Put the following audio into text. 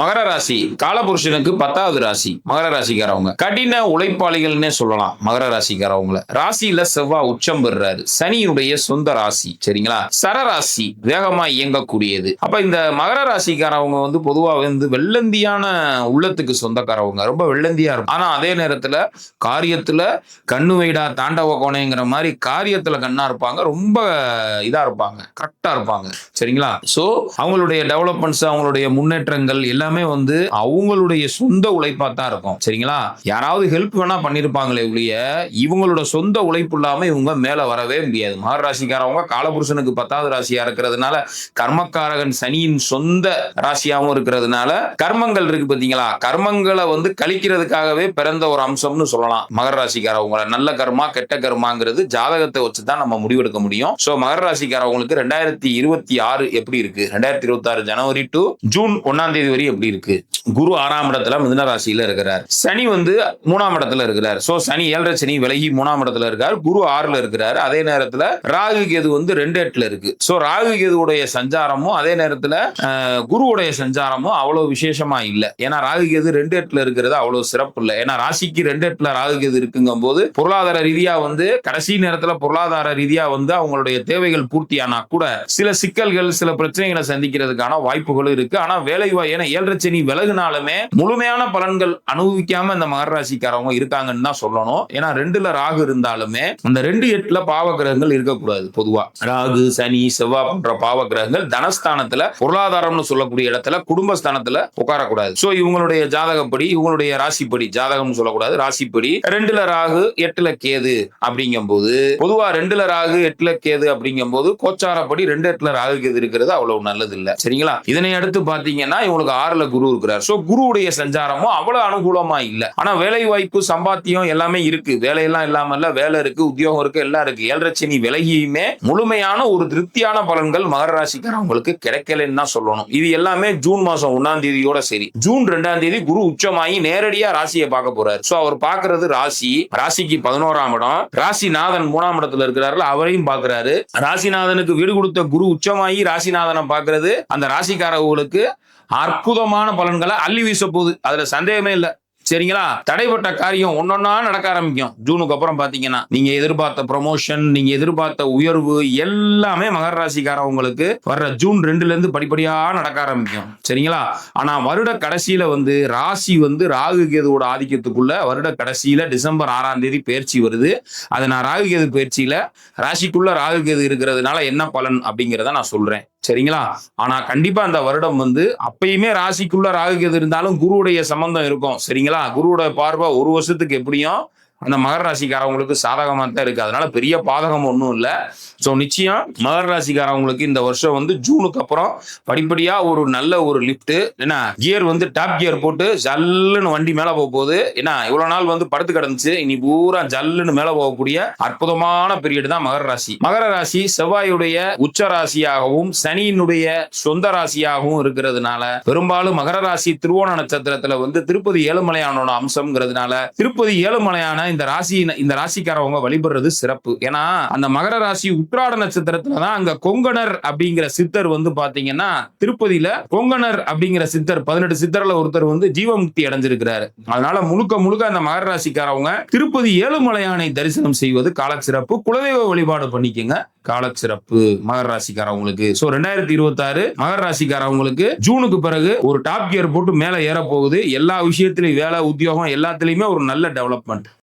மகர ராசி காலபுருஷனுக்கு 10வது ராசி. மகர ராசிக்காரவங்க கடின உழைப்பாளிகள்னே சொல்லலாம். மகர ராசிக்காரவங்கள ராசியில செவ்வாய் உச்சம் பெறுறாரு. சனியுடைய சொந்த ராசி, சரிங்களா? சரராசி, வேகமா இயங்கக்கூடியது. அப்ப இந்த மகர ராசிக்காரவங்க பொதுவா வெள்ளந்தியான உள்ளத்துக்கு சொந்தக்காரவங்க, ரொம்ப வெள்ளந்தியா இருக்கும். ஆனா அதே நேரத்துல காரியத்துல கண்ணு வைடா தாண்டவ கோணைங்கிற மாதிரி காரியத்துல கண்ணா இருப்பாங்க. ரொம்ப இதா இருப்பாங்க, கரெக்டா இருப்பாங்க, சரிங்களா? சோ அவங்களுடைய டெவலப்மெண்ட்ஸ், அவங்களுடைய முன்னேற்றங்கள் எல்லாமே அவங்களுடைய சொந்த உழைப்பா தான் இருக்கும், சரிங்களா? யாராவது ஹெல்ப் வேணா பண்ணிருப்பாங்களே ஒழிய இவங்களோட சொந்த உழைப்பு இல்லாம இவங்க மேல வரவே முடியாது. மகர ராசிக்காரவங்க காலபுருஷனுக்கு 10வது ராசியா இருக்கிறதுனால, கர்மக்காரகன் சனியின் சொந்த ராசியாவும் இருக்கிறதுனால கர்மங்கள் இருக்கு பாத்தீங்களா, கர்மங்களை கழிக்கிறதுக்காகவே பிறந்த ஒரு அம்சம்னு சொல்லலாம். மகர ராசிக்காரவங்க நல்ல கர்மா கெட்ட கர்மாங்கிறது ஜாதகத்தை வச்சுதான் நம்ம முடிவெடுக்க முடியும். சோ மகர ராசிக்காரவங்களுக்கு 2026 எப்படி இருக்கு, 2026 ஜனவரி டு ஜூன் 1ஆம் தேதி வரை எப்படி இருக்கு? குரு 6ஆம் இடத்துல மிதுன ராசியில இருக்கிறார். சனி 3ஆம் இடத்துல இருக்கிறார். சோ சனி 7.5 சனி விலகி 3ஆம் இடத்துல இருக்கார். குரு 6ல இருக்கிறார். அதே நேரத்துல ராகு கேது 2/8ல இருக்கு. சோ ராகு கேதுவுடைய சஞ்சாரமும் அதே நேரத்துல குருவுடைய சஞ்சாரமும் அவ்வளவு விசேஷமா இல்ல. ஏன்னா ராகு கேது 2/8ல இருக்கிறது அவ்வளவு சிறப்பு இல்லை. ஏன்னா ராசிக்கு 2/8ல ராகு கேது இருக்குங்கும் போது பொருளாதார ரீதியா கடைசி நேரத்துல பொருளாதார ரீதியா அவங்களுடைய தேவைகள் பூர்த்தியானா கூட சில சிக்கல்கள் சில பிரச்சனைகளை சந்திக்கிறதுக்கான வாய்ப்புகளும் இருக்கு. ஆனா வேலை ஏன்னா 7.5 சனி விலகுனாலுமே முழுமையான பலன்கள் அனுபவிக்காம இந்த மகர ராசிக்காரவங்க இருக்காங்கன்னு தான் சொல்லணும். ஏன்னா 2ல ராகு இருந்தாலுமே அந்த 2/8ல பாவ கிரகங்கள் இருக்கக்கூடாது. பொதுவா ராகு சனி செவ்வாய் போன்ற பாவ கிரகங்கள் தனஸ்தானத்துல, பொருளாதாரம்னு சொல்லக்கூடிய இடத்துல, குடும்பஸ்தானத்துல உட்காரக்கூடாது. சோ இவங்களுடைய ஜாதகப்படி, இவங்களுடைய ராசிப்படி, ஜாதகம்னு சொல்லக்கூடாது, ராசிப்படி 2ல ராகு 8ல கேது அப்படிங்கும் போது, பொதுவா 2ல ராகு 8ல கேது அப்படிங்கும் போது கோச்சாரப்படி 2/8ல ராகு கேது இருக்கிறது அவ்வளவு நல்லது இல்ல, சரிங்களா? இதனை அடுத்து பாத்தீங்கன்னா இவங்களுக்கு 6ல குரு இருக்கிறார். சோ குருவுடைய சஞ்சாரமும் அவ்வளவு அனுகூலமா இல்ல. ஆனா வேலை வாய்ப்பு சம்பாத்தியம் எல்லாமே இருக்கு. வேலையெல்லாம் இல்லாம இல்ல, வேலை இருக்கு, உத்தியோகம் இருக்கு, எல்லாம் இருக்கு. 7.5 சனி விலகியுமே முழுமையான ஒரு திருப்தியான பலன்கள் மகர ராசிக்காரவங்களுக்கு கிடைக்கலன்னு தான் சொல்லணும். இது எல்லாமே ஜூன் மாசம் 1ஆம் தேதியோட சரி. ஜூன் 2ஆம் தேதி குரு உச்சமாகி நேரடியா ராசியை பார்க்க போறாரு. சோ அவர் பார்க்கிறது ராசிக்கு 11ஆம் இடம். ராசிநாதன் 3ஆம் இடத்துல இருக்கிறாரு, அவரையும் பார்க்கிறாரு. ராசிநாதனுக்கு வீடு கொடுத்த குரு உச்சமாகி ராசிநாதனை பார்க்கிறது அந்த ராசிக்காரர்களுக்கு அற்புதமான பலன்களை அள்ளி வீச போகுது. அதுல சந்தேகமே இல்ல, சரிங்களா? தடைப்பட்ட காரியம் ஒன்னொன்னா நடக்க ஆரம்பிக்கும். ஜூனுக்கு அப்புறம் பாத்தீங்கன்னா நீங்க எதிர்பார்த்த ப்ரமோஷன், நீங்க எதிர்பார்த்த உயர்வு எல்லாமே மகர ராசிக்காரவங்களுக்கு வர்ற ஜூன் 2ல இருந்து படிப்படியா நடக்க ஆரம்பிக்கும், சரிங்களா? ஆனா வருட கடைசியில ராசி ராகு கேதுவோட ஆதிக்கத்துக்குள்ள வருட கடைசியில டிசம்பர் 6ஆம் தேதி பயிற்சி வருது. அது நான் ராகு கேது பயிற்சியில ராசிக்குள்ள ராகு கேது இருக்கிறதுனால என்ன பலன் அப்படிங்கிறத நான் சொல்றேன், சரிங்களா? ஆனா கண்டிப்பா அந்த வருடம் அப்பயுமே ராசிக்குள்ள ராகு கேது இருந்தாலும் குருவுடைய சம்பந்தம் இருக்கும், சரிங்களா? குருவோட பார்வை ஒரு வருஷத்துக்கு எப்படியும் அந்த மகர ராசிக்காரவங்களுக்கு சாதகமா தான் இருக்கு. அதனால பெரிய பாதகம் ஒன்றும் இல்லை. ஸோ நிச்சயம் மகர ராசிக்காரவங்களுக்கு இந்த வருஷம் ஜூனுக்கு அப்புறம் படிப்படியா ஒரு நல்ல ஒரு லிப்ட், என்ன கியர் டாப் கியர் போட்டு ஜல்லுன்னு வண்டி மேல போக போகுது. ஏன்னா இவ்வளவு நாள் படுத்து கிடந்துச்சு, இனி பூரா ஜல்லுன்னு மேல போகக்கூடிய அற்புதமான பீரியட் தான் மகர ராசி. மகர ராசி செவ்வாயுடைய உச்ச ராசியாகவும் சனியினுடைய சொந்த ராசியாகவும் இருக்கிறதுனால பெரும்பாலும் மகர ராசி திருவோண நட்சத்திரத்துல திருப்பதி ஏழுமலையானோட அம்சம்ங்கிறதுனால திருப்பதி ஏழுமலையான இந்த ராசிக்காரவங்க வழிபடுறது சிறப்பு. ஏன்னா அந்த மகர ராசி உத்திராட நட்சத்திரத்துலதான் அங்க கொங்கணர் அப்படிங்கிற சித்தர் பாத்தீங்கன்னா திருப்பதியில கொங்கணர் அப்படிங்கிற சித்தர் 18 சித்தர்ல ஒருத்தர் ஜீவமுக்தி அடைஞ்சிருக்கிறாரு. அதனால முழுக்க அந்த மகர ராசிக்காரவங்க திருப்பதி ஏழுமலையானை தரிசனம் செய்வது காலச்சிறப்பு. குலதெய்வ வழிபாடு பண்ணிக்கங்க, காலச்சிறப்பு மகர ராசிக்காரவங்களுக்கு. சோ 2026 மகர ராசிக்காரவங்களுக்கு ஜூனுக்கு பிறகு ஒரு டாப் கியர் போட்டு மேல ஏற போகுது. எல்லா விஷயத்திலையும் வேலை உத்தியோகம் எல்லாத்திலையுமே ஒரு நல்ல டெவலப்மெண்ட்.